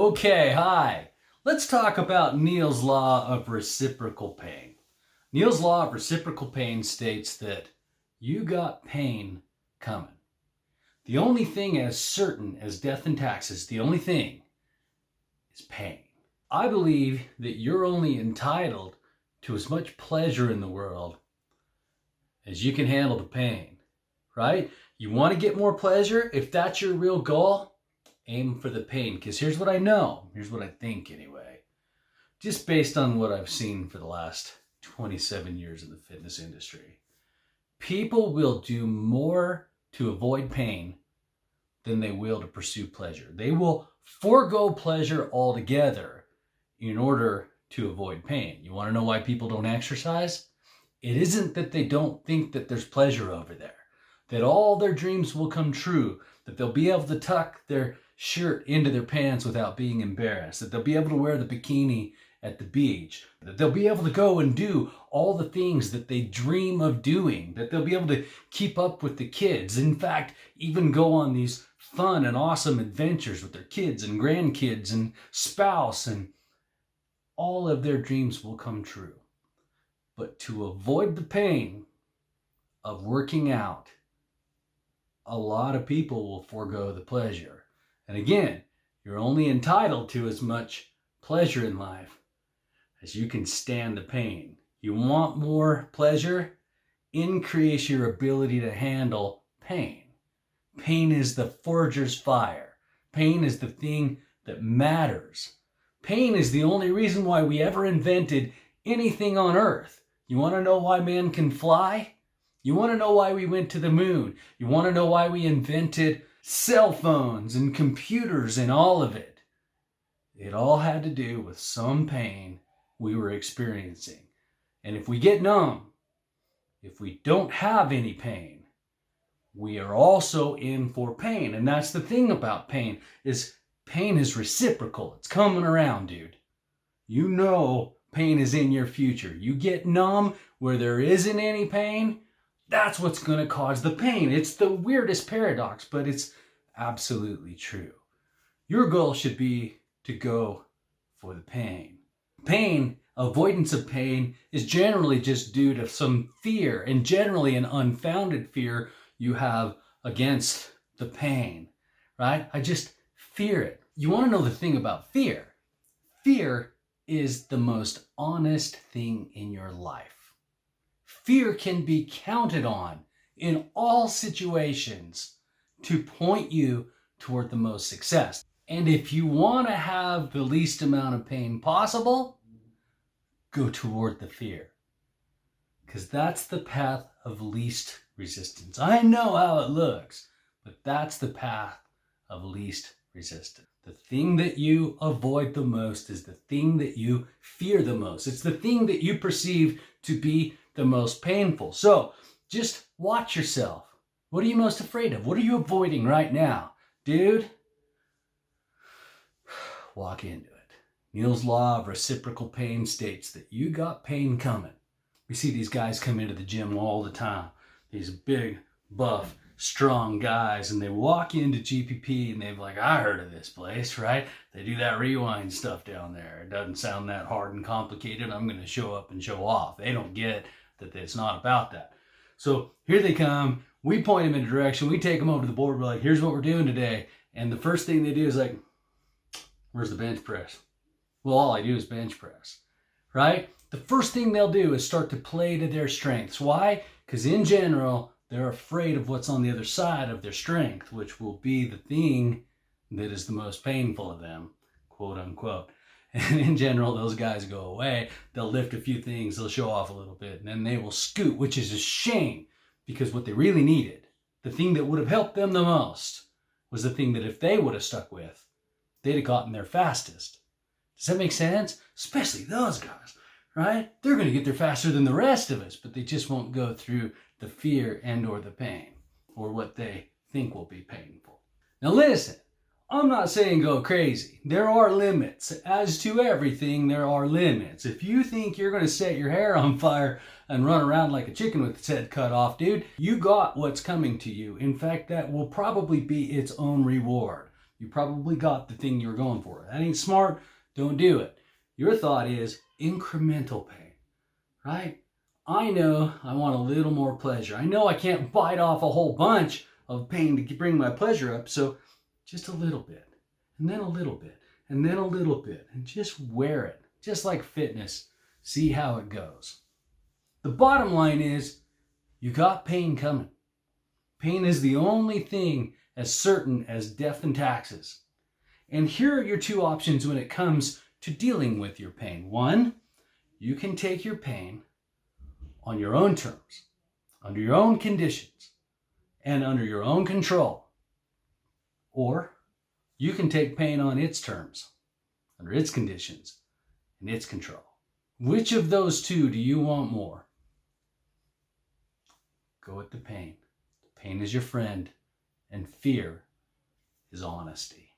Okay, hi. Let's talk about Neil's law of reciprocal pain. Neil's law of reciprocal pain states that you got pain coming. The only thing as certain as death and taxes, the only thing is pain. I believe that you're only entitled to as much pleasure in the world as you can handle the pain, right? You want to get more pleasure? If that's your real goal, aim for the pain. Because here's what I know. Here's what I think anyway. Just based on what I've seen for the last 27 years in the fitness industry. People will do more to avoid pain than they will to pursue pleasure. They will forego pleasure altogether in order to avoid pain. You want to know why people don't exercise? It isn't that they don't think that there's pleasure over there, that all their dreams will come true, that they'll be able to tuck their shirt into their pants without being embarrassed, that they'll be able to wear the bikini at the beach, that they'll be able to go and do all the things that they dream of doing, that they'll be able to keep up with the kids. In fact, even go on these fun and awesome adventures with their kids and grandkids and spouse, and all of their dreams will come true. But to avoid the pain of working out, a lot of people will forego the pleasure. And again, you're only entitled to as much pleasure in life as you can stand the pain. You want more pleasure? Increase your ability to handle pain. Pain is the forger's fire. Pain is the thing that matters. Pain is the only reason why we ever invented anything on earth. You want to know why man can fly? You want to know why we went to the moon? You want to know why we invented cell phones and computers and all of it? It all had to do with some pain we were experiencing. And if we get numb, if we don't have any pain, we are also in for pain. And that's the thing about pain is reciprocal. It's coming around, dude. You know pain is in your future. You get numb where there isn't any pain, that's what's going to cause the pain. It's the weirdest paradox, but it's absolutely true. Your goal should be to go for the pain. Pain, avoidance of pain, is generally just due to some fear, and generally an unfounded fear you have against the pain, right? I just fear it. You want to know the thing about fear? Fear is the most honest thing in your life. Fear can be counted on in all situations to point you toward the most success. And if you want to have the least amount of pain possible, go toward the fear. Because that's the path of least resistance. I know how it looks, but that's the path of least resistance. The thing that you avoid the most is the thing that you fear the most. It's the thing that you perceive to be the most painful. So just watch yourself. What are you most afraid of? What are you avoiding right now? Dude, walk into it. Neil's law of reciprocal pain states that you got pain coming. We see these guys come into the gym all the time. These big, buff, strong guys, and they walk into GPP and they're like, I heard of this place, right? They do that rewind stuff down there. It doesn't sound that hard and complicated. I'm going to show up and show off. They don't get that it's not about that. So here they come. We point them in a direction. We take them over to the board. We're like, here's what we're doing today. And the first thing they do is like, where's the bench press? Well, all I do is bench press, right? The first thing they'll do is start to play to their strengths. Why? Because in general, they're afraid of what's on the other side of their strength, which will be the thing that is the most painful of them, quote unquote. And in general, those guys go away. They'll lift a few things, they'll show off a little bit, and then they will scoot, which is a shame because what they really needed, the thing that would have helped them the most, was the thing that if they would have stuck with, they'd have gotten there fastest. Does that make sense? Especially those guys, right? They're going to get there faster than the rest of us, but they just won't go through the fear and or the pain or what they think will be painful. Now listen, I'm not saying go crazy. There are limits. As to everything, there are limits. If you think you're going to set your hair on fire and run around like a chicken with its head cut off, dude, you got what's coming to you. In fact, that will probably be its own reward. You probably got the thing you were going for. That ain't smart. Don't do it. Your thought is incremental pain, right? I know I want a little more pleasure. I know I can't bite off a whole bunch of pain to bring my pleasure up, so just a little bit, and then a little bit, and then a little bit, and just wear it, just like fitness. See how it goes. The bottom line is, you got pain coming. Pain is the only thing as certain as death and taxes. And here are your two options when it comes to dealing with your pain. One, you can take your pain on your own terms, under your own conditions, and under your own control. Or you can take pain on its terms, under its conditions, and its control. Which of those two do you want more? Go with the pain. Pain is your friend, and fear is honesty.